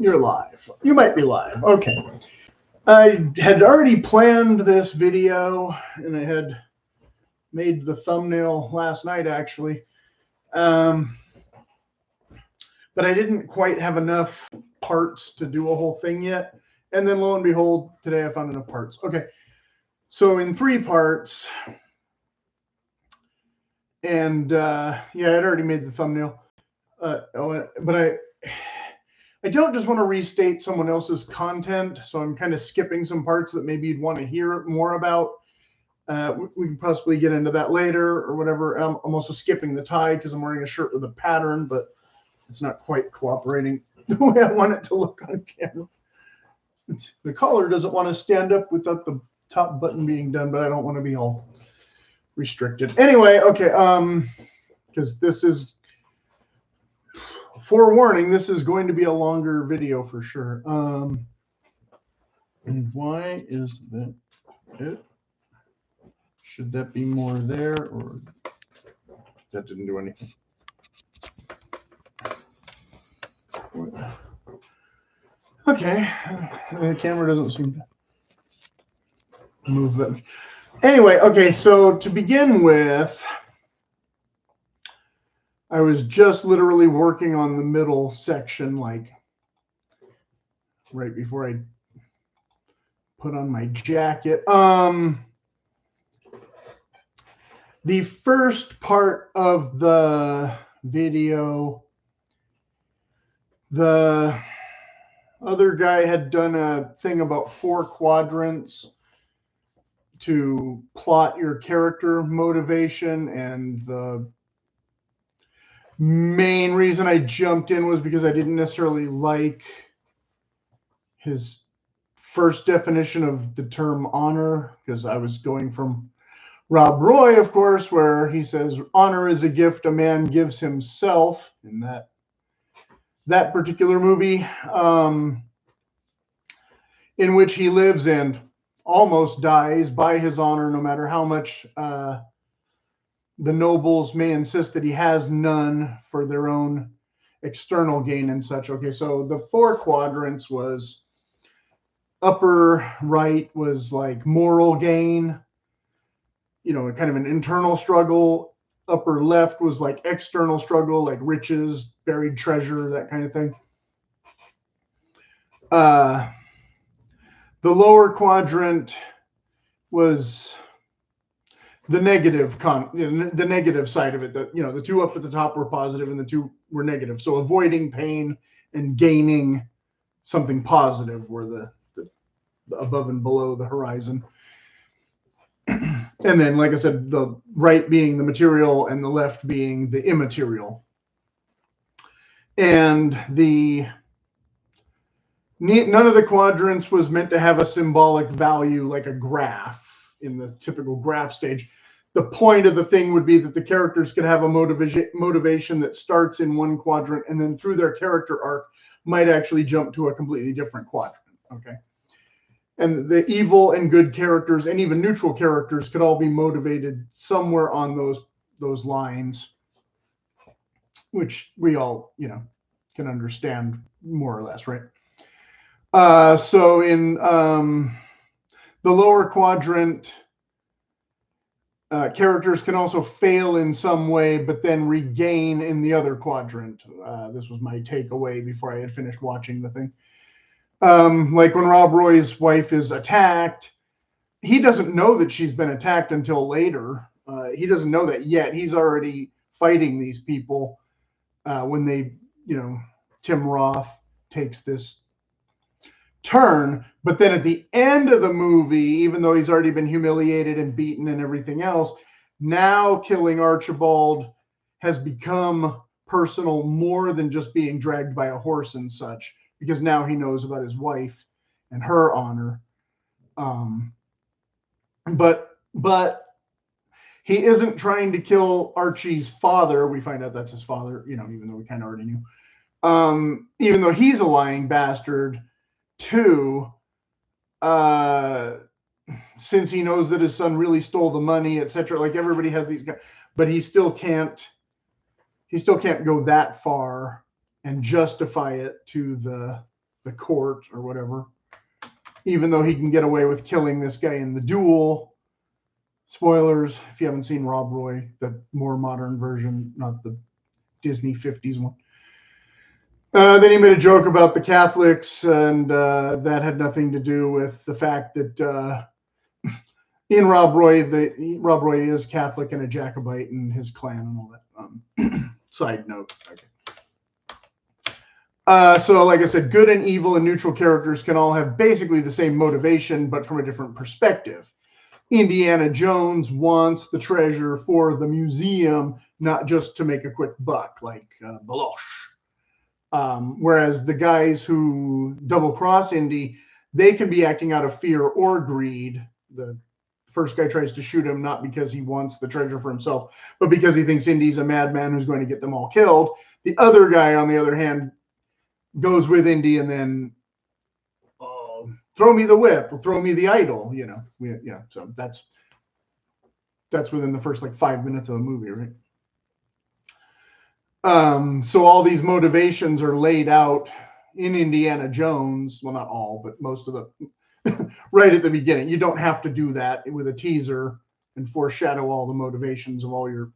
You're live. You might be live. Okay. I had already planned this video, and I had made the thumbnail last night, actually. But I didn't quite have enough parts to do a whole thing yet. And then lo and behold, today I found enough parts. Okay. So in 3 parts, and yeah, I'd already made the thumbnail. But I don't just want to restate someone else's content, so I'm kind of skipping some parts that maybe you'd want to hear more about. We can possibly get into that later or whatever. I'm also skipping the tie because I'm wearing a shirt with a pattern, but it's not quite cooperating the way I want it to look on camera. The collar doesn't want to stand up without the top button being done, but I don't want to be all restricted. Anyway, okay, because this is... forewarning, this is going to be a longer video for sure. And why is that it? Should that be more there, or that didn't do anything? Okay, the camera doesn't seem to move that. Anyway, okay, so to begin with, I was just literally working on the middle section, like right before I put on my jacket. The first part of the video, the other guy had done a thing about 4 quadrants to plot your character motivation, and the main reason I jumped in was because I didn't necessarily like his first definition of the term honor, because I was going from Rob Roy, of course, where he says honor is a gift a man gives himself in that particular movie, in which he lives and almost dies by his honor, no matter how much the nobles may insist that he has none for their own external gain and such. Okay, so the 4 quadrants was upper right was like moral gain, you know, kind of an internal struggle. Upper left was like external struggle, like riches, buried treasure, that kind of thing. The lower quadrant was the negative the negative side of it. That, you know, the 2 up at the top were positive and the 2 were negative. So avoiding pain and gaining something positive were the above and below the horizon. And then, like I said, the right being the material and the left being the immaterial. And none of the quadrants was meant to have a symbolic value like a graph in the typical graph stage. The point of the thing would be that the characters could have a motivation that starts in one quadrant and then through their character arc might actually jump to a completely different quadrant. Okay. And the evil and good characters and even neutral characters could all be motivated somewhere on those lines, which we all, you know, can understand more or less, right? So in the lower quadrant, characters can also fail in some way, but then regain in the other quadrant. This was my takeaway before I had finished watching the thing. Like when Rob Roy's wife is attacked, he doesn't know that she's been attacked until later. He doesn't know that yet. He's already fighting these people when they, you know, Tim Roth takes this turn. But then at the end of the movie, even though he's already been humiliated and beaten and everything else, now killing Archibald has become personal more than just being dragged by a horse and such, because now he knows about his wife and her honor. But he isn't trying to kill Archie's father. We find out that's his father, you know, even though we kind of already knew. Even though he's a lying bastard too, since he knows that his son really stole the money, etc. Like everybody has these guys, but he still can't go that far and justify it to the the court or whatever, even though he can get away with killing this guy in the duel. Spoilers, if you haven't seen Rob Roy, the more modern version, not the Disney 50s one. Then he made a joke about the Catholics, and that had nothing to do with the fact that in Rob Roy, Rob Roy is Catholic and a Jacobite in his clan and all that. Side note. Okay. So, like I said, good and evil and neutral characters can all have basically the same motivation, but from a different perspective. Indiana Jones wants the treasure for the museum, not just to make a quick buck, like Baloche. Whereas the guys who double-cross Indy, they can be acting out of fear or greed. The first guy tries to shoot him not because he wants the treasure for himself, but because he thinks Indy's a madman who's going to get them all killed. The other guy, on the other hand, goes with Indy and then throw me the whip, or throw me the idol, you know. So that's within the first like 5 minutes of the movie, right? So all these motivations are laid out in Indiana Jones. Well, not all, but most of the right at the beginning. You don't have to do that with a teaser and foreshadow all the motivations of all your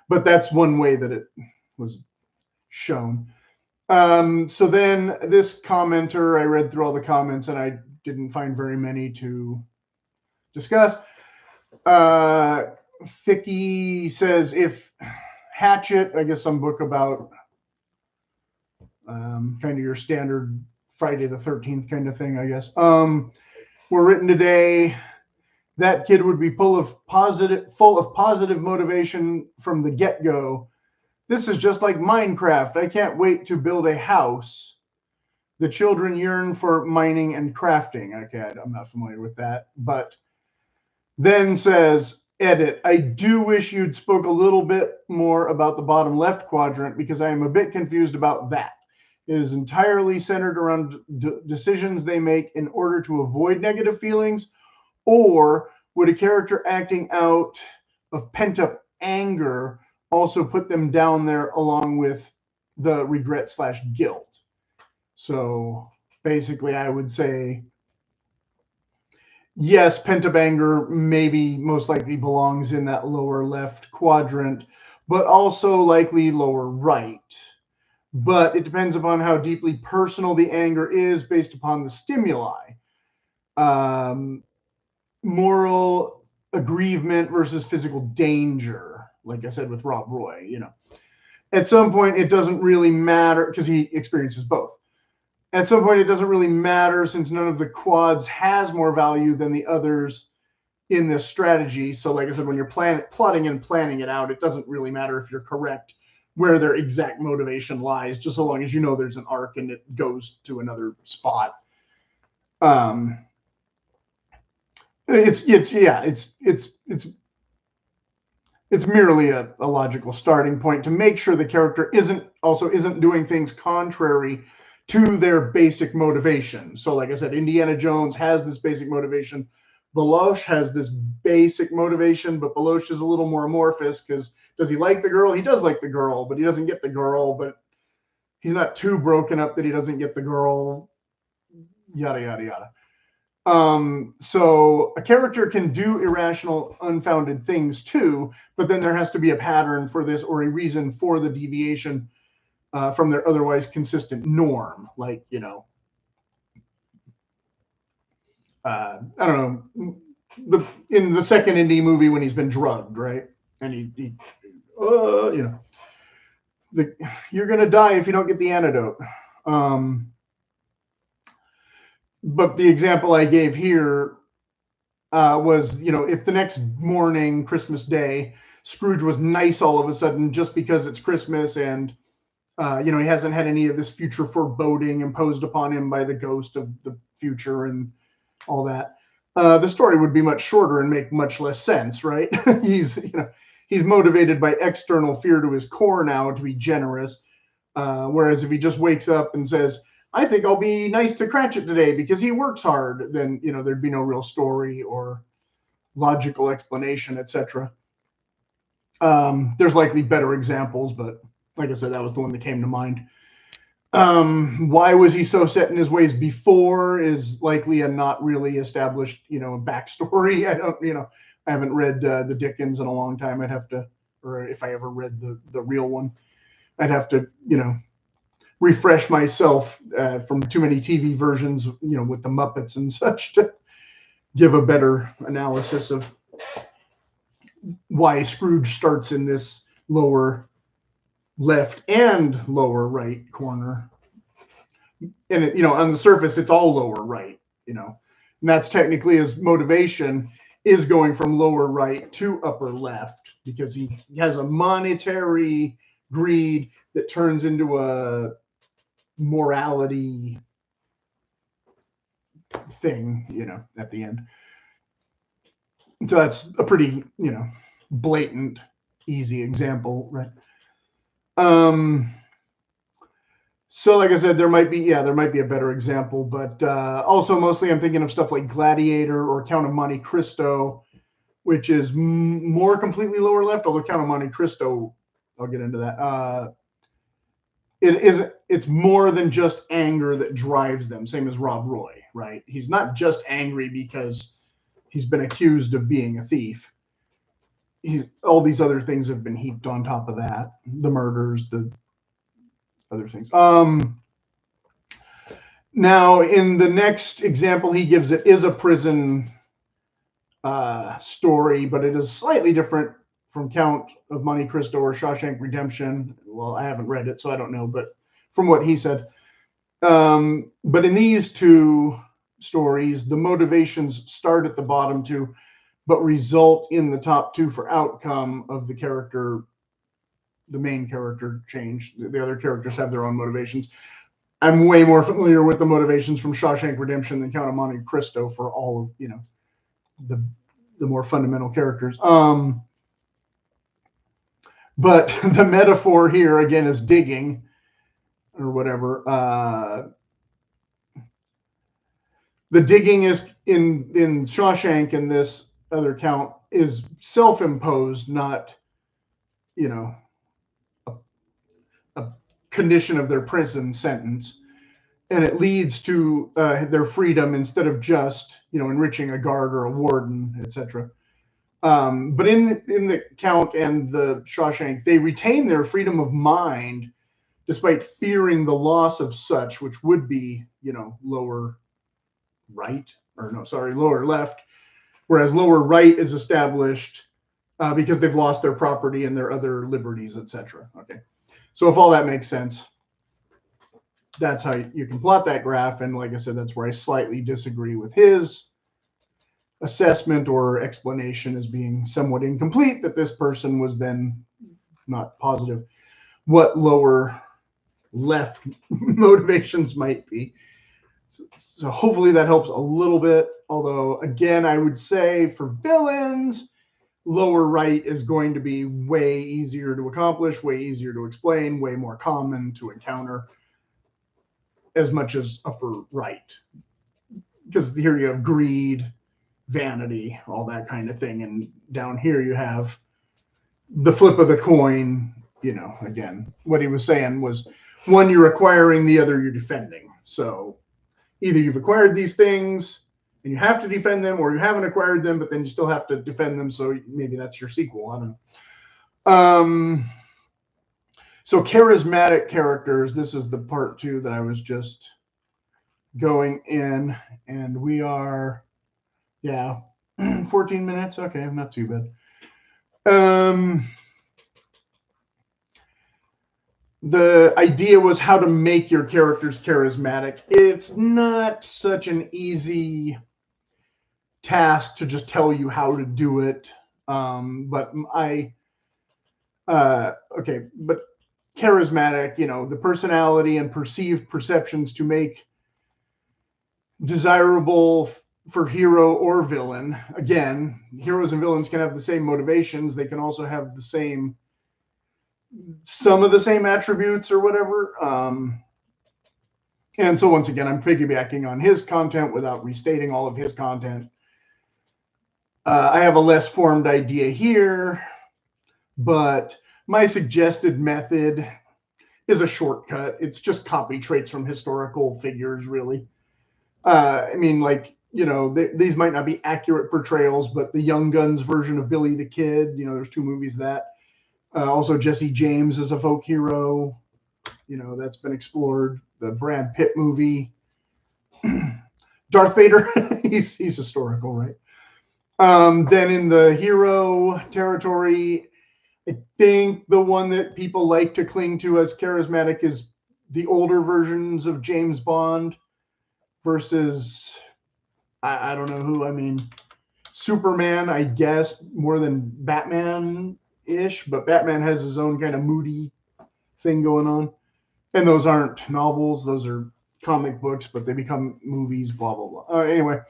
but that's one way that it was shown. So then this commenter, I read through all the comments and I didn't find very many to discuss. Vicky says, if Hatchet, I guess some book about kind of your standard Friday the 13th kind of thing, I guess, were written today, that kid would be full of positive motivation from the get-go. This is just like Minecraft. I can't wait to build a house. The children yearn for mining and crafting. Okay, I'm not familiar with that. But then says, edit, I do wish you'd spoke a little bit more about the bottom left quadrant because I am a bit confused about that. It is entirely centered around decisions they make in order to avoid negative feelings, or would a character acting out of pent-up anger also put them down there along with the regret/guilt? So basically, I would say, yes, pent-up anger maybe most likely belongs in that lower left quadrant, but also likely lower right. But it depends upon how deeply personal the anger is based upon the stimuli. Moral aggrievement versus physical danger, like I said with Rob Roy, you know. At some point, it doesn't really matter because he experiences both. At some point, it doesn't really matter since none of the quads has more value than the others in this strategy. So like I said, when you're plotting and planning it out, it doesn't really matter if you're correct where their exact motivation lies, just so long as you know there's an arc and it goes to another spot. It's merely a logical starting point to make sure the character isn't doing things contrary to their basic motivation. So like I said, Indiana Jones has this basic motivation. Baloche has this basic motivation, but Baloche is a little more amorphous because does he like the girl? He does like the girl, but he doesn't get the girl, but he's not too broken up that he doesn't get the girl, yada, yada, yada. So a character can do irrational, unfounded things too, but then there has to be a pattern for this or a reason for the deviation from their otherwise consistent norm. Like, you know, I don't know, in the second Indy movie when he's been drugged, right? And you know, you're going to die if you don't get the antidote. But the example I gave here was, you know, if the next morning, Christmas Day, Scrooge was nice all of a sudden just because it's Christmas and, you know, he hasn't had any of this future foreboding imposed upon him by the ghost of the future and all that, the story would be much shorter and make much less sense, right? He's motivated by external fear to his core now to be generous. Whereas if he just wakes up and says, I think I'll be nice to Cratchit today because he works hard, then, you know, there'd be no real story or logical explanation, etc. There's likely better examples, but like I said, that was the one that came to mind. Why was he so set in his ways before is likely a not really established, backstory. I haven't read the Dickens in a long time. I'd have to, or if I ever read the real one, I'd have to, refresh myself from too many TV versions, with the Muppets and such to give a better analysis of why Scrooge starts in this lower left and lower right corner. And on the surface, it's all lower right, and that's technically his motivation is going from lower right to upper left because he has a monetary greed that turns into a morality thing, at the end. So that's a pretty, blatant, easy example, right? So like I said, there might be a better example, but also mostly I'm thinking of stuff like Gladiator or Count of Monte Cristo, which is more completely lower left, although Count of Monte Cristo, I'll get into that. It's more than just anger that drives them, same as Rob Roy, right? He's not just angry because he's been accused of being a thief. All these other things have been heaped on top of that, the murders, the other things. Now, in the next example he gives, it is a prison story, but it is slightly different from Count of Monte Cristo or Shawshank Redemption. Well, I haven't read it, so I don't know, but from what he said. But in these two stories, the motivations start at the bottom two, but result in the top two for outcome of the character, the main character change. The other characters have their own motivations. I'm way more familiar with the motivations from Shawshank Redemption than Count of Monte Cristo for all of, the more fundamental characters. But the metaphor here again is digging or whatever. The digging is in Shawshank, and this other count is self-imposed, not, a condition of their prison sentence, and it leads to their freedom instead of just, enriching a guard or a warden, etc. But in the Count and the Shawshank, they retain their freedom of mind despite fearing the loss of such, which would be, lower right, or no, sorry, lower left, whereas lower right is established because they've lost their property and their other liberties, etc. Okay, so if all that makes sense, that's how you can plot that graph. And like I said, that's where I slightly disagree with his assessment or explanation as being somewhat incomplete, that this person was then not positive what lower left motivations might be. So hopefully that helps a little bit. Although, again, I would say for villains, lower right is going to be way easier to accomplish, way easier to explain, way more common to encounter, as much as upper right. Because here you have greed, vanity, all that kind of thing. And down here you have the flip of the coin. Again, what he was saying was, one, you're acquiring, the other you're defending. So either you've acquired these things and you have to defend them, or you haven't acquired them, but then you still have to defend them. So maybe that's your sequel. I don't know. So charismatic characters, this is the part 2 that I was just going in, and we are, 14 minutes. Okay, not too bad. The idea was how to make your characters charismatic. It's not such an easy task to just tell you how to do it. But charismatic, the personality and perceived perceptions to make desirable for hero or villain. Again, heroes and villains can have the same motivations. They can also have some of the same attributes or whatever. And so once again, I'm piggybacking on his content without restating all of his content. I have a less formed idea here, but my suggested method is a shortcut. It's just copy traits from historical figures, really. I mean, like, you know, these might not be accurate portrayals, but the Young Guns version of Billy the Kid, you know, there's 2 movies of that. Also, Jesse James is a folk hero. You know, that's been explored. The Brad Pitt movie. Darth Vader, he's historical, right? Then in the hero territory, I think the one that people like to cling to as charismatic is the older versions of James Bond versus, I don't know who. I mean, Superman, I guess, more than Batman-ish, but Batman has his own kind of moody thing going on. And those aren't novels, those are comic books, but they become movies, blah, blah, blah. Anyway.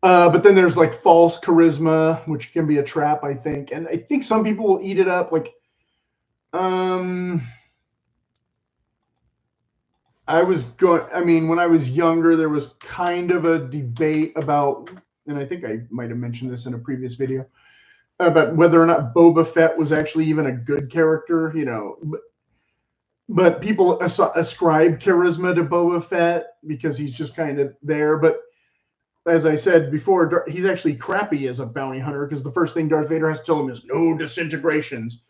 But then there's like false charisma, which can be a trap, I think. And I think some people will eat it up. Like, when I was younger, there was kind of a debate about, and I think I might have mentioned this in a previous video, about whether or not Boba Fett was actually even a good character, you know. But people ascribe charisma to Boba Fett because he's just kind of there. But as I said before, he's actually crappy as a bounty hunter because the first thing Darth Vader has to tell him is no disintegrations.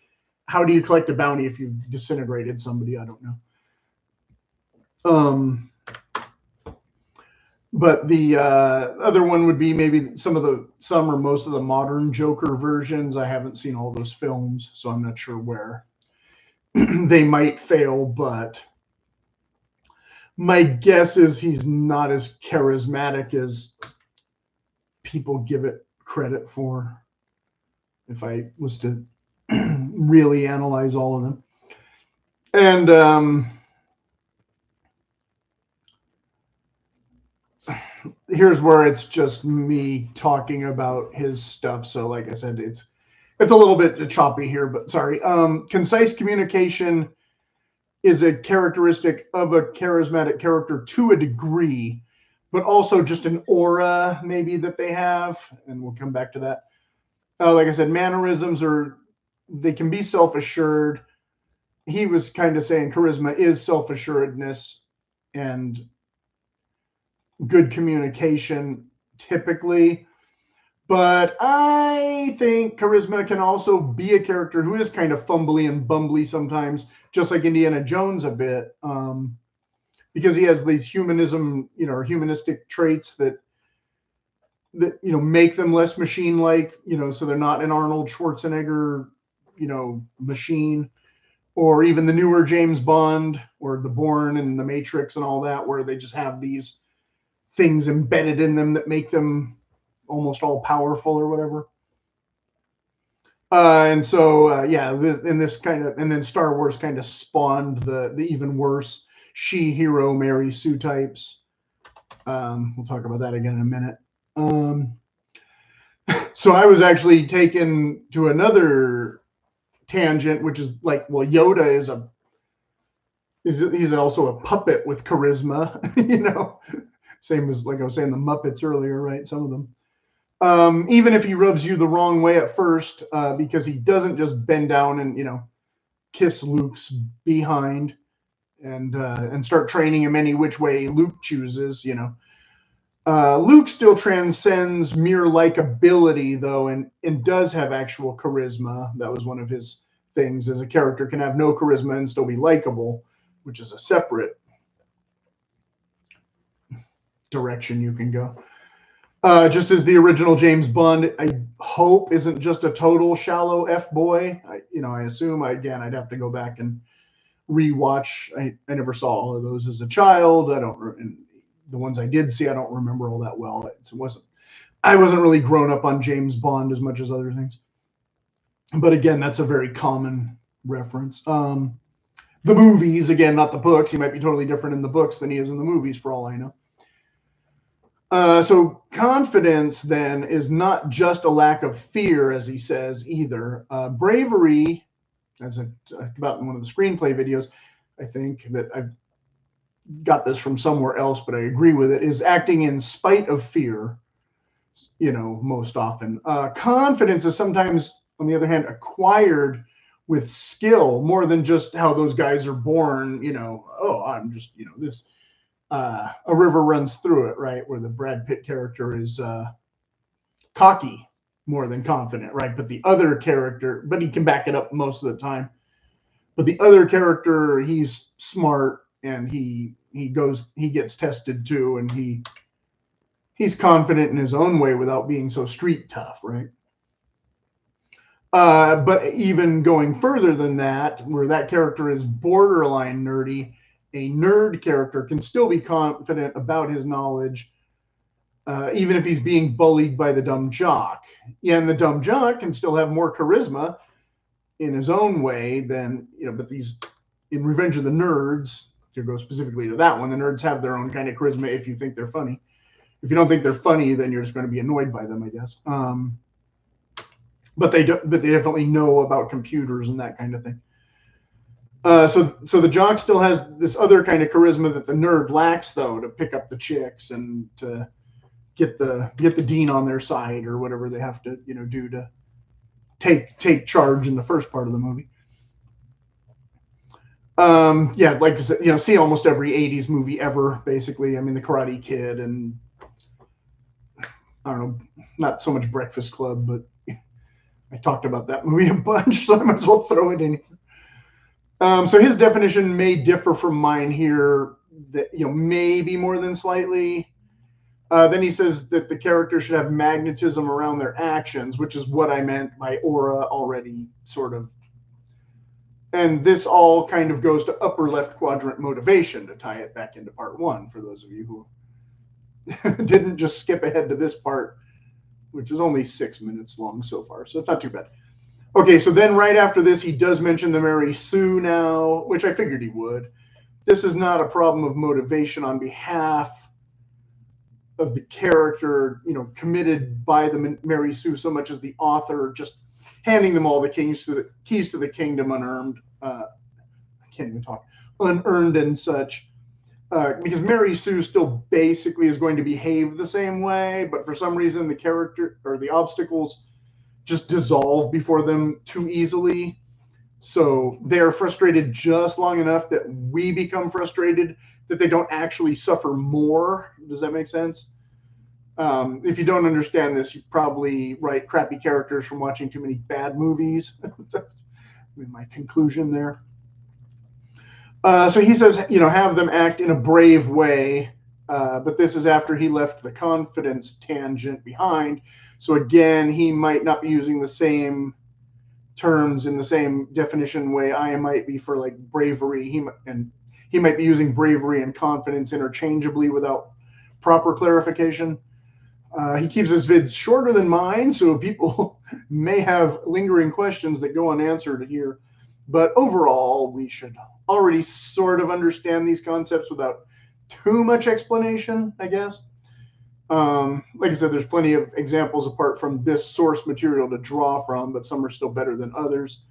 How do you collect a bounty if you've disintegrated somebody? I don't know. But the other one would be maybe some or most of the modern Joker versions. I haven't seen all those films, so I'm not sure where they might fail, but my guess is he's not as charismatic as people give it credit for, if I was to really analyze all of them. And here's where it's just me talking about his stuff. So like I said, it's a little bit choppy here, but sorry. Concise communication is a characteristic of a charismatic character to a degree, but also just an aura maybe that they have, and we'll come back to that. Like I said, mannerisms they can be self-assured. He was kind of saying charisma is self-assuredness and good communication typically. But I think charisma can also be a character who is kind of fumbly and bumbly sometimes, just like Indiana Jones a bit, because he has these humanism, you know, or humanistic traits that you know make them less machine-like, you know, so they're not an Arnold Schwarzenegger, you know, machine, or even the newer James Bond or the Bourne and the Matrix and all that, where they just have these things embedded in them that make them almost all powerful or whatever. And so, and then Star Wars kind of spawned the even worse she-hero Mary Sue types. We'll talk about that again in a minute. So I was actually taken to another tangent, which is like, well, Yoda he's also a puppet with charisma, you know, same as like I was saying the Muppets earlier, right? Some of them. Even if he rubs you the wrong way at first, because he doesn't just bend down and, you know, kiss Luke's behind and start training him any which way Luke chooses, you know. Luke still transcends mere likability, though, and does have actual charisma. That was one of his things, as a character can have no charisma and still be likable, which is a separate direction you can go. Just as the original James Bond, I hope, isn't just a total shallow F-boy. I assume, again, I'd have to go back and rewatch. I never saw all of those as a child. And the ones I did see, I don't remember all that well. I wasn't really grown up on James Bond as much as other things. But again, that's a very common reference. The movies, again, not the books. He might be totally different in the books than he is in the movies, for all I know. So confidence, then, is not just a lack of fear, as he says, either. Bravery, as I talked about in one of the screenplay videos, I think that I've got this from somewhere else, but I agree with it, is acting in spite of fear, you know, most often. Confidence is sometimes, on the other hand, acquired with skill more than just how those guys are born. Oh, I'm just this. A river runs through it, right? Where the Brad Pitt character is cocky more than confident, right? But the other character, but he can back it up most of the time. But the other character, he's smart and he gets tested too, and he's confident in his own way without being so street tough, right? But even going further than that, where that character is borderline nerdy, a nerd character can still be confident about his knowledge, even if he's being bullied by the dumb jock. Yeah, and the dumb jock can still have more charisma in his own way than, but these, in Revenge of the Nerds, to go specifically to that one, the nerds have their own kind of charisma if you think they're funny. If you don't think they're funny, then you're just going to be annoyed by them, I guess. But they definitely know about computers and that kind of thing. So the jock still has this other kind of charisma that the nerd lacks, though, to pick up the chicks and to get the dean on their side or whatever they have to do to take charge in the first part of the movie. Yeah, like I said, see almost every 80s movie ever, basically. I mean, The Karate Kid and I don't know, not so much Breakfast Club, but I talked about that movie a bunch, so I might as well throw it in. So his definition may differ from mine here, that maybe more than slightly. Then he says that the character should have magnetism around their actions, which is what I meant by aura already, sort of. And this all kind of goes to upper left quadrant motivation, to tie it back into part one, for those of you who didn't just skip ahead to this part, which is only 6 minutes long so far, so it's not too bad. Okay, so then right after this, he does mention the Mary Sue now, which I figured he would. This is not a problem of motivation on behalf of the character, committed by the Mary Sue, so much as the author just handing them all the keys to the kingdom unearned. I can't even talk. Unearned and such. Because Mary Sue still basically is going to behave the same way, but for some reason the character or the obstacles just dissolve before them too easily. So they're frustrated just long enough that we become frustrated, that they don't actually suffer more. Does that make sense? If you don't understand this, you probably write crappy characters from watching too many bad movies. My conclusion there. So he says, have them act in a brave way, but this is after he left the confidence tangent behind. So again, he might not be using the same terms in the same definition way I might be for like bravery. He might be using bravery and confidence interchangeably without proper clarification. He keeps his vids shorter than mine, so people may have lingering questions that go unanswered here. But overall, we should already sort of understand these concepts without too much explanation, I guess. Like I said, there's plenty of examples apart from this source material to draw from, but some are still better than others.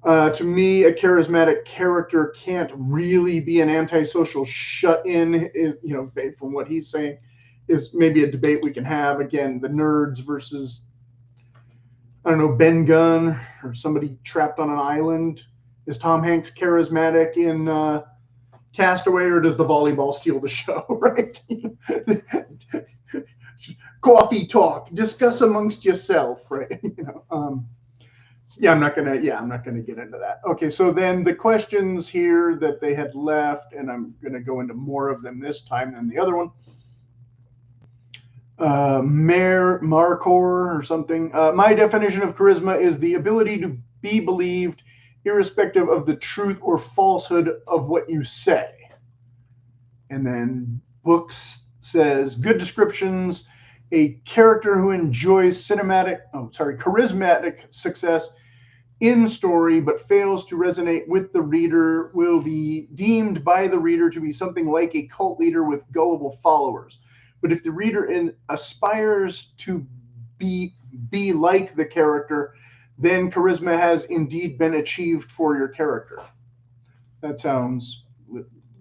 To me, a charismatic character can't really be an antisocial shut-in, from what he's saying. Is maybe a debate we can have. Again, the nerds versus, I don't know, Ben Gunn or somebody trapped on an island. Is Tom Hanks charismatic in Castaway, or does the volleyball steal the show, right? Coffee talk, discuss amongst yourself, right? I'm not gonna get into that. Okay, so then the questions here that they had left, and I'm gonna go into more of them this time than the other one. Marcor or something. My definition of charisma is the ability to be believed irrespective of the truth or falsehood of what you say. And then Books says, good descriptions, a character who enjoys charismatic success in story but fails to resonate with the reader will be deemed by the reader to be something like a cult leader with gullible followers. But if the reader aspires to be like the character, then charisma has indeed been achieved for your character. That sounds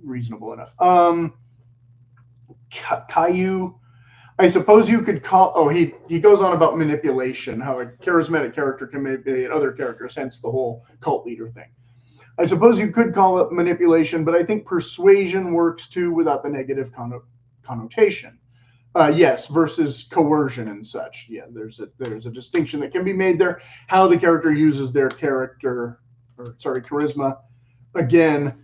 reasonable enough. Caillou, I suppose you could call. Oh, he goes on about manipulation, how a charismatic character can manipulate other characters, hence the whole cult leader thing. I suppose you could call it manipulation, but I think persuasion works too without the negative connotation. Yes, versus coercion and such. Yeah, there's a distinction that can be made there. How the character uses their charisma. Again,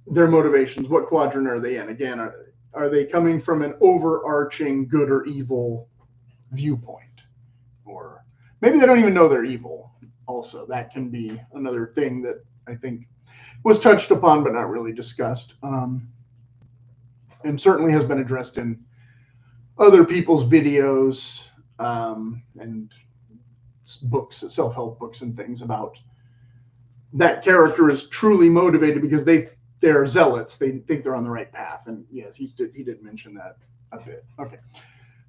their motivations. What quadrant are they in? Again, are they coming from an overarching good or evil viewpoint? Or maybe they don't even know they're evil. Also, that can be another thing that I think was touched upon but not really discussed. And certainly has been addressed in other people's videos and books, self-help books and things about that character is truly motivated because they're zealots. They think they're on the right path. And yes, he did mention that a bit. Okay.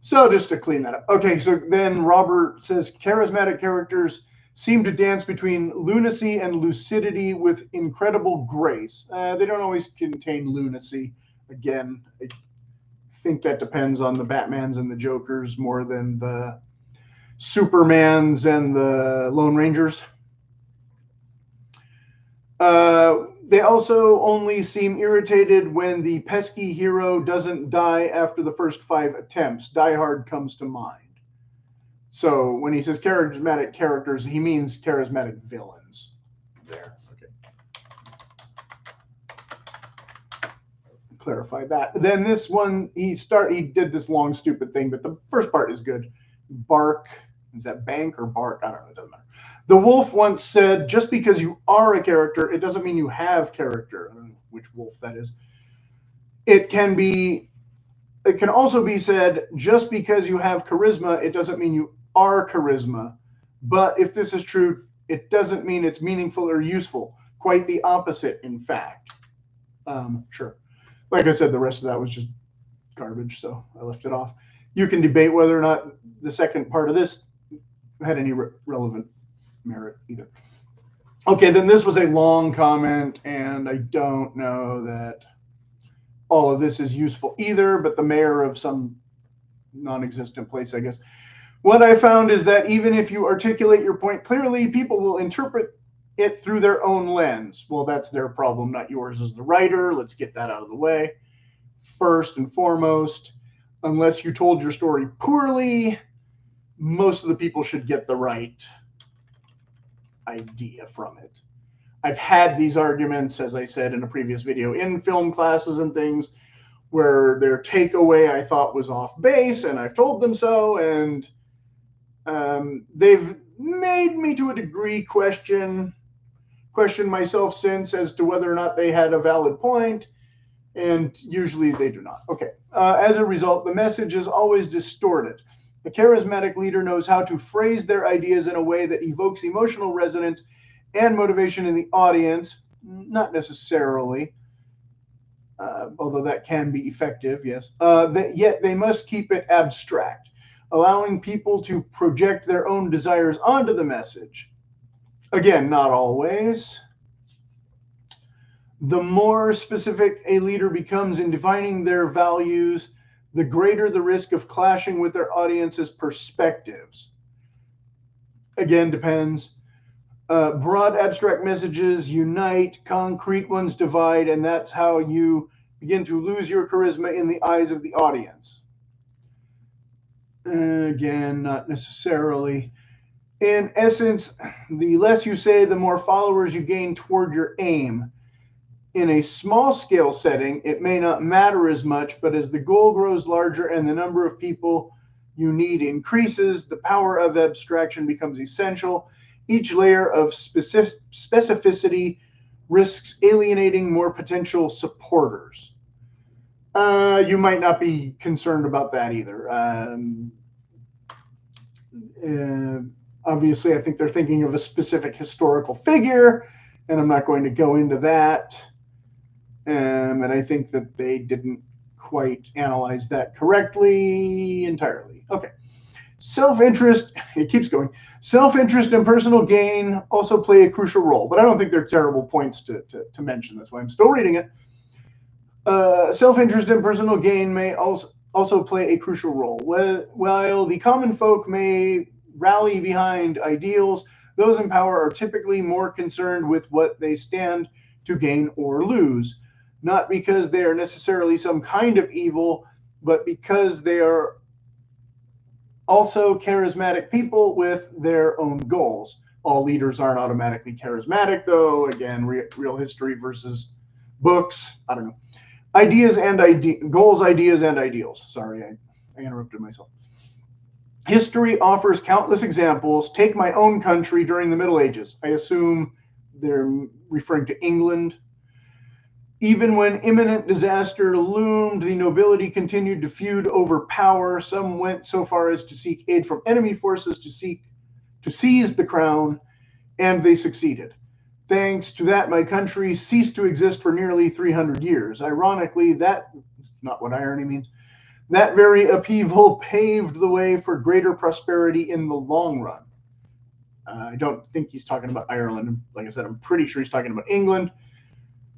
So just to clean that up. Okay, so then Robert says charismatic characters seem to dance between lunacy and lucidity with incredible grace. They don't always contain lunacy. Again, I think that depends on the Batmans and the Jokers more than the Supermans and the Lone Rangers. They also only seem irritated when the pesky hero doesn't die after the first 5 attempts. Die Hard comes to mind. So when he says charismatic characters, he means charismatic villains there. Okay. Clarify that. Then this one, he did this long stupid thing, but the first part is good. Bark. Is that bank or bark? I don't know. It doesn't matter. The Wolf once said, just because you are a character, it doesn't mean you have character. I don't know which wolf that is. It can also be said, just because you have charisma, it doesn't mean you are charisma. But if this is true, it doesn't mean it's meaningful or useful. Quite the opposite, in fact. Sure. Like I said, the rest of that was just garbage, so I left it off. You can debate whether or not the second part of this had any relevant merit either. Okay, then this was a long comment, and I don't know that all of this is useful either, but the mayor of some non-existent place, I guess. What I found is that even if you articulate your point clearly, people will interpret it through their own lens. Well, that's their problem, not yours as the writer. Let's get that out of the way. First and foremost, unless you told your story poorly, most of the people should get the right idea from it. I've had these arguments, as I said in a previous video, in film classes and things, where their takeaway I thought was off base, and I've told them so, and they've made me to a degree question myself since as to whether or not they had a valid point, and usually they do not. Okay. As a result, the message is always distorted. The charismatic leader knows how to phrase their ideas in a way that evokes emotional resonance and motivation in the audience, not necessarily, although that can be effective, yes. Yet they must keep it abstract, allowing people to project their own desires onto the message. Again, not always. The more specific a leader becomes in defining their values, the greater the risk of clashing with their audience's perspectives. Again, depends. Broad abstract messages unite, concrete ones divide, and that's how you begin to lose your charisma in the eyes of the audience. Again, not necessarily. In essence, the less you say, the more followers you gain toward your aim. In a small scale setting, it may not matter as much, but as the goal grows larger and the number of people you need increases, the power of abstraction becomes essential. Each layer of specificity risks alienating more potential supporters. You might not be concerned about that either. Obviously, I think they're thinking of a specific historical figure, and I'm not going to go into that. And I think that they didn't quite analyze that correctly entirely. Okay. Self-interest, it keeps going. Self-interest and personal gain also play a crucial role, but I don't think they're terrible points to mention. That's why I'm still reading it. Self-interest and personal gain may also also play a crucial role. While the common folk may rally behind ideals, those in power are typically more concerned with what they stand to gain or lose, not because they are necessarily some kind of evil, but because they are also charismatic people with their own goals. All leaders aren't automatically charismatic, though. Again, real history versus books. I don't know. Goals, ideas, and ideals. Sorry, I interrupted myself. History offers countless examples. Take my own country during the Middle Ages. I assume they're referring to England. Even when imminent disaster loomed, the nobility continued to feud over power. Some went so far as to seek aid from enemy forces to seize the crown, and they succeeded. Thanks to that, my country ceased to exist for nearly 300 years. Ironically, that, not what irony means, that very upheaval paved the way for greater prosperity in the long run. I don't think he's talking about Ireland. Like I said, I'm pretty sure he's talking about England.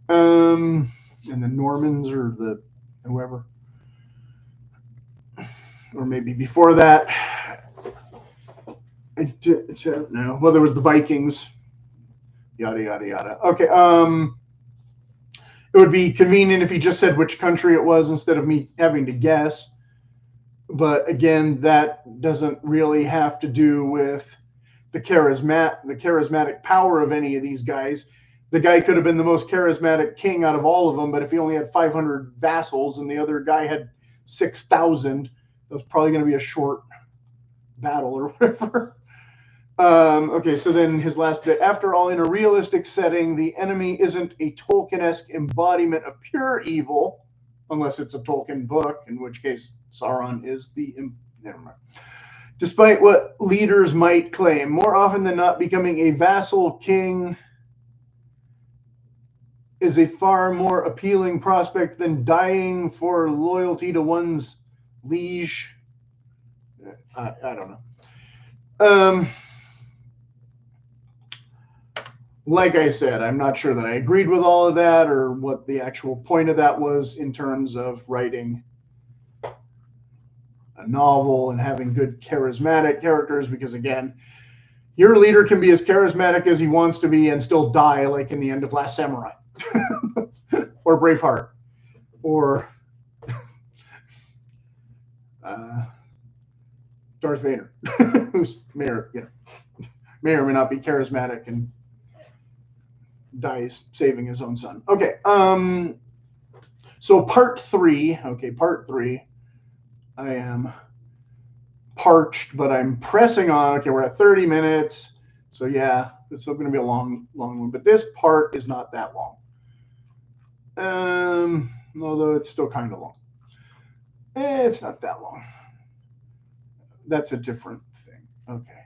And the Normans or the whoever. Or maybe before that. No. Well, there was the Vikings. Yada, yada, yada. Okay. It would be convenient if he just said which country it was instead of me having to guess. But again, that doesn't really have to do with the charismatic power of any of these guys. The guy could have been the most charismatic king out of all of them, but if he only had 500 vassals and the other guy had 6,000, that was probably going to be a short battle or whatever. Okay, so then his last bit. After all, in a realistic setting, the enemy isn't a Tolkien-esque embodiment of pure evil, unless it's a Tolkien book, in which case Sauron is the... Never mind. Despite what leaders might claim, more often than not, becoming a vassal king is a far more appealing prospect than dying for loyalty to one's liege. I don't know. Like I said, I'm not sure that I agreed with all of that or what the actual point of that was in terms of writing a novel and having good charismatic characters, because again, your leader can be as charismatic as he wants to be and still die, like in the end of Last Samurai or Braveheart or Darth Vader, who's may or may not be charismatic and dies saving his own son. Okay, so part 3. Okay, part 3. I am parched, but I'm pressing on. Okay, we're at 30 minutes. So yeah, it's still going to be a long one. But this part is not that long. Although it's still kind of long. It's not that long. That's a different thing. Okay.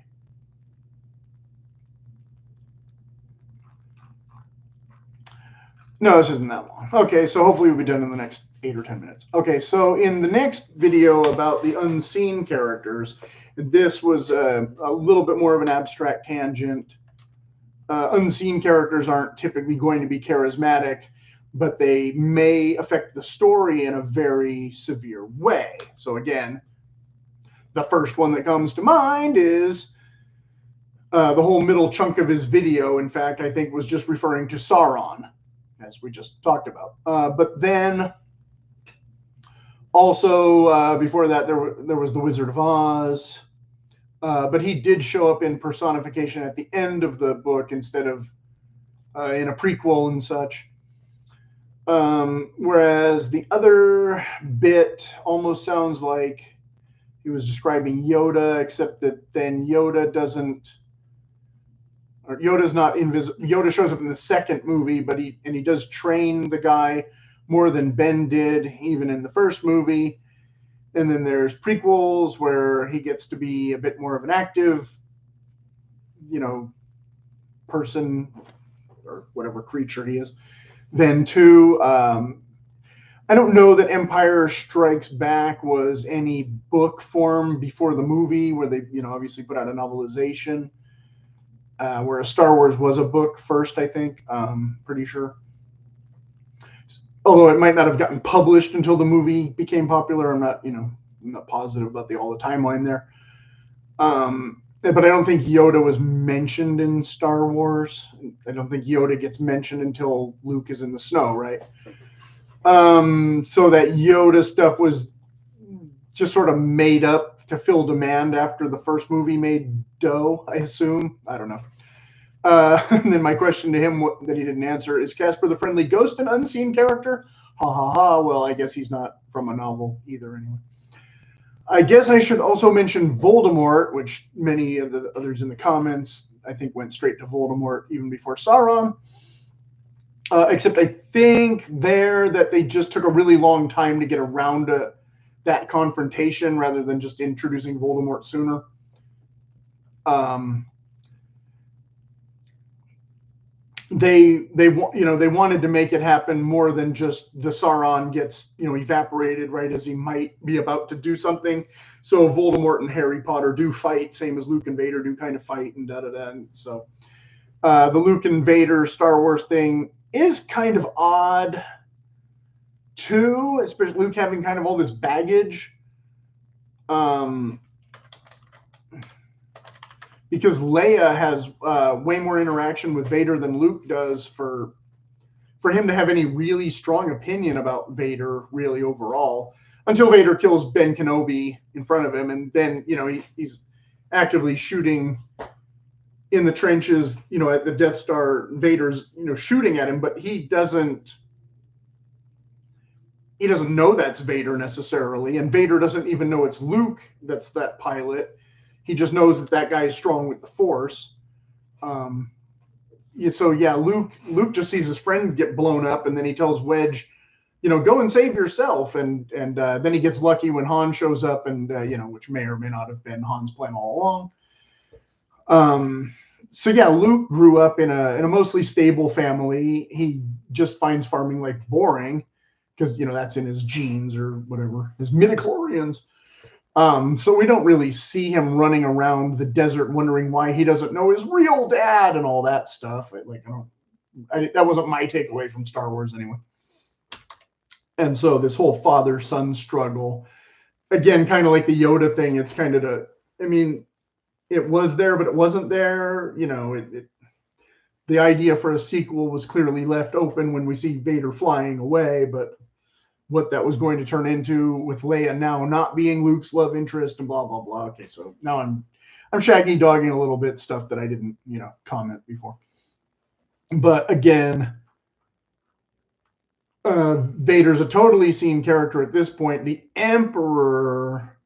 No, this isn't that long. Okay, so hopefully we'll be done in the next 8 or 10 minutes. Okay, so in the next video about the unseen characters, this was a little bit more of an abstract tangent. Unseen characters aren't typically going to be charismatic, but they may affect the story in a very severe way. So again, the first one that comes to mind is the whole middle chunk of his video, in fact, I think was just referring to Sauron, as we just talked about. But then also before that, there was the Wizard of Oz. But he did show up in personification at the end of the book instead of in a prequel and such. Whereas the other bit almost sounds like he was describing Yoda, except that then Yoda doesn't... Or Yoda's not invisible. Yoda shows up in the second movie, but he does train the guy more than Ben did, even in the first movie. And then there's prequels where he gets to be a bit more of an active, person or whatever creature he is. Then too, I don't know that Empire Strikes Back was any book form before the movie, where they, obviously put out a novelization. Whereas Star Wars was a book first, I think. Pretty sure. although it might not have gotten published until the movie became popular. I'm not positive about all the timeline there. But I don't think Yoda was mentioned in Star Wars. I don't think Yoda gets mentioned until Luke is in the snow, right? So that Yoda stuff was just sort of made up to fill demand after the first movie made dough, I assume. I don't know. And then my question to him that he didn't answer is Casper the Friendly Ghost an unseen character? Ha ha ha. Well, I guess he's not from a novel either anyway. I guess I should also mention Voldemort, which many of the others in the comments, I think, went straight to Voldemort even before Sauron. Except I think that they just took a really long time to get around to that confrontation rather than just introducing Voldemort sooner. They wanted to make it happen more than just the Sauron gets evaporated right as he might be about to do something. So Voldemort and Harry Potter do fight, same as Luke and Vader do kind of fight and da-da-da. And so the Luke and Vader Star Wars thing is kind of odd too, especially Luke having kind of all this baggage. Because Leia has way more interaction with Vader than Luke does for him to have any really strong opinion about Vader, really overall, until Vader kills Ben Kenobi in front of him, and then he's actively shooting in the trenches, at the Death Star. Vader's shooting at him, but he doesn't know that's Vader necessarily, and Vader doesn't even know it's Luke that's that pilot. He just knows that guy is strong with the Force. Luke just sees his friend get blown up, and then he tells Wedge, go and save yourself. And then he gets lucky when Han shows up, and which may or may not have been Han's plan all along. Luke grew up in a mostly stable family. He just finds farming boring because that's in his genes or whatever, his midichlorians. So we don't really see him running around the desert wondering why he doesn't know his real dad and all that stuff. That wasn't my takeaway from Star Wars anyway. And so this whole father-son struggle, again, kind of like the Yoda thing, it's kind of it was there, but it wasn't there. The idea for a sequel was clearly left open when we see Vader flying away, but what that was going to turn into with Leia now not being Luke's love interest and blah, blah, blah. Okay, so now I'm shaggy dogging a little bit stuff that I didn't, comment before. But again, Vader's a totally seen character at this point. The Emperor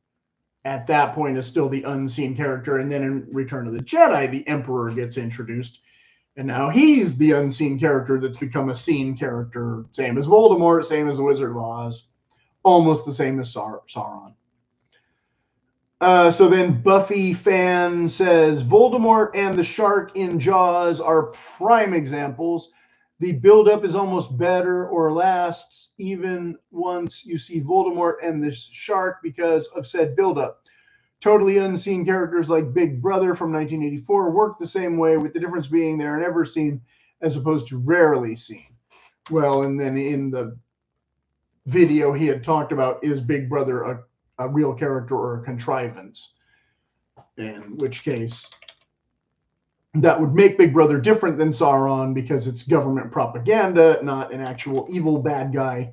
at that point is still the unseen character. And then in Return of the Jedi, the Emperor gets introduced. And now he's the unseen character that's become a seen character. Same as Voldemort, same as the Wizard of Oz. Almost the same as Sauron. So then Buffy fan says, Voldemort and the shark in Jaws are prime examples. The buildup is almost better or lasts even once you see Voldemort and the shark because of said buildup. Totally unseen characters like Big Brother from 1984 work the same way, with the difference being they're never seen as opposed to rarely seen. Well, and then in the video he had talked about, is Big Brother a real character or a contrivance? In which case, that would make Big Brother different than Sauron because it's government propaganda, not an actual evil bad guy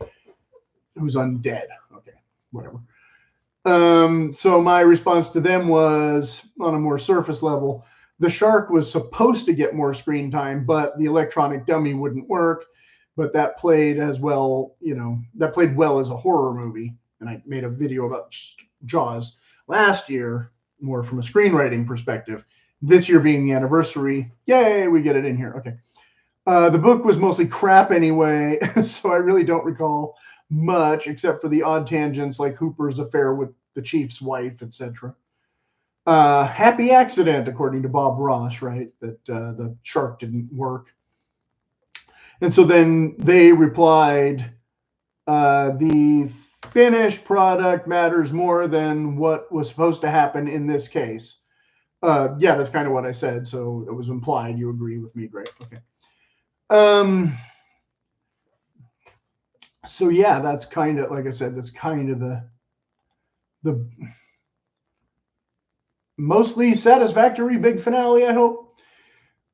who's undead. Okay, whatever. So my response to them was, on a more surface level, the shark was supposed to get more screen time, but the electronic dummy wouldn't work. But that played as well, that played well as a horror movie. And I made a video about Jaws last year, more from a screenwriting perspective. This year being the anniversary, yay, we get it in here. Okay. The book was mostly crap anyway, so I really don't recall much except for the odd tangents like Hooper's affair with the chief's wife, etc. Happy accident, according to Bob Ross, right? That the shark didn't work. And so then they replied, the finished product matters more than what was supposed to happen in this case. Yeah, that's kind of what I said. So it was implied you agree with me. Great. Okay. So yeah, that's kind of, like I said, that's kind of the mostly satisfactory big finale, I hope.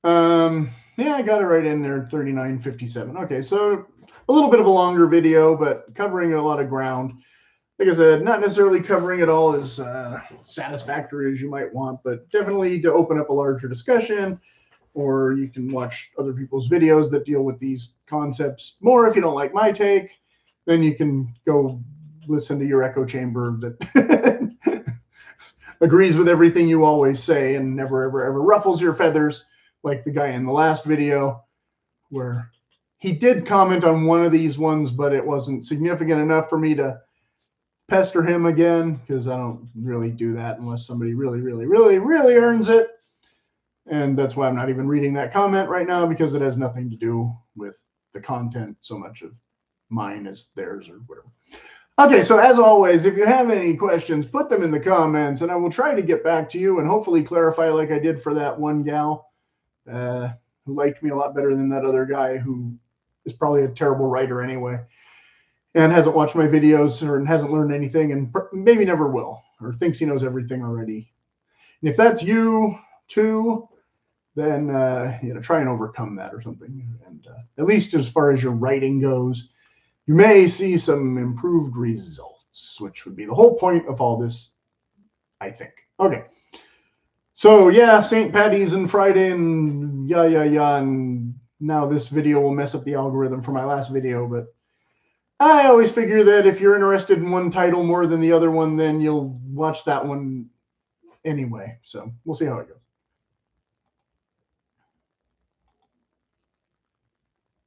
Yeah, I got it right in there, 39:57. Okay, so a little bit of a longer video, but covering a lot of ground. Like I said, not necessarily covering it all as satisfactory as you might want, but definitely to open up a larger discussion. Or you can watch other people's videos that deal with these concepts more. If you don't like my take, then you can go listen to your echo chamber that agrees with everything you always say and never, ever, ever ruffles your feathers, like the guy in the last video, where he did comment on one of these ones, but it wasn't significant enough for me to pester him again, because I don't really do that unless somebody really, really, really, really earns it. And that's why I'm not even reading that comment right now, because it has nothing to do with the content so much of mine as theirs or whatever. Okay, so as always, if you have any questions, put them in the comments, and I will try to get back to you and hopefully clarify, like I did for that one gal who liked me a lot better than that other guy who is probably a terrible writer anyway and hasn't watched my videos or hasn't learned anything and maybe never will, or thinks he knows everything already. And if that's you too, then try and overcome that or something. And at least as far as your writing goes, you may see some improved results, which would be the whole point of all this, I think. Okay. So yeah, St. Patty's and Friday and and now this video will mess up the algorithm for my last video, but I always figure that if you're interested in one title more than the other one, then you'll watch that one anyway. So we'll see how it goes.